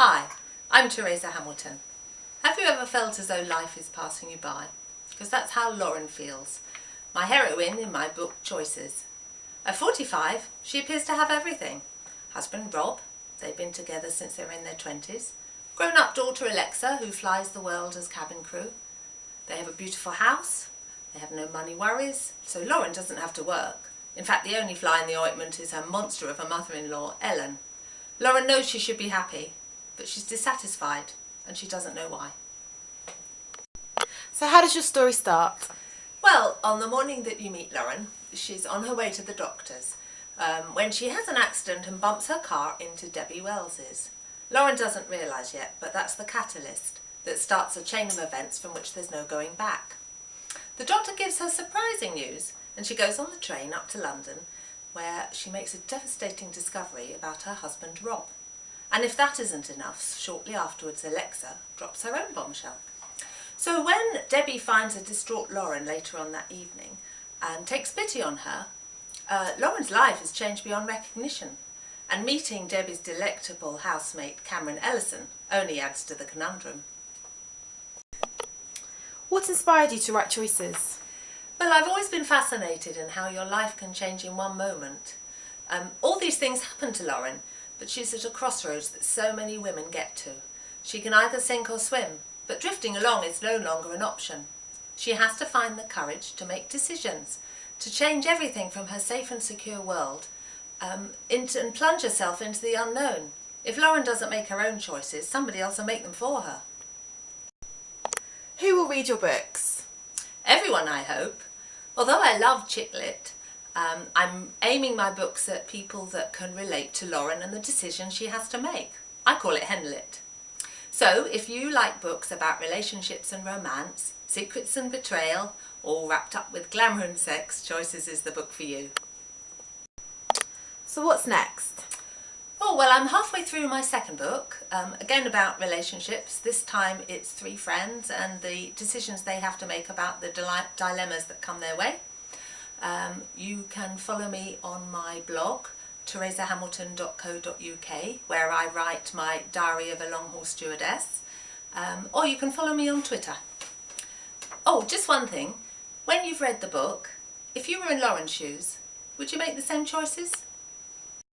Hi, I'm Teresa Hamilton. Have you ever felt as though life is passing you by? Because that's how Lauren feels, my heroine in my book Choices. At 45, she appears to have everything. Husband Rob, they've been together since they were in their 20s. Grown-up daughter Alexa, who flies the world as cabin crew. They have a beautiful house. They have no money worries, so Lauren doesn't have to work. In fact, the only fly in the ointment is her monster of a mother-in-law, Ellen. Lauren knows she should be happy, but she's dissatisfied, and she doesn't know why. So how does your story start? Well, on the morning that you meet Lauren, she's on her way to the doctor's when she has an accident and bumps her car into Debbie Wells's. Lauren doesn't realise yet, but that's the catalyst that starts a chain of events from which there's no going back. The doctor gives her surprising news, and she goes on the train up to London, where she makes a devastating discovery about her husband Rob. And if that isn't enough, shortly afterwards Alexa drops her own bombshell. So when Debbie finds a distraught Lauren later on that evening and takes pity on her, Lauren's life has changed beyond recognition. And meeting Debbie's delectable housemate Cameron Ellison only adds to the conundrum. What inspired you to write Choices? Well, I've always been fascinated in how your life can change in one moment. All these things happen to Lauren, but she's at a crossroads that so many women get to. She can either sink or swim, but drifting along is no longer an option. She has to find the courage to make decisions, to change everything from her safe and secure world and plunge herself into the unknown. If Lauren doesn't make her own choices, somebody else will make them for her. Who will read your books? Everyone, I hope. Although I love chick lit, I'm aiming my books at people that can relate to Lauren and the decisions she has to make. I call it hen lit. So if you like books about relationships and romance, secrets and betrayal, all wrapped up with glamour and sex, Choices is the book for you. So what's next? Oh, well, I'm halfway through my second book, again about relationships. This time it's three friends and the decisions they have to make about the dilemmas that come their way. You can follow me on my blog, teresahamilton.co.uk, where I write my diary of a long-haul stewardess, or you can follow me on Twitter. Oh, just one thing. When you've read the book, if you were in Lauren's shoes, would you make the same choices?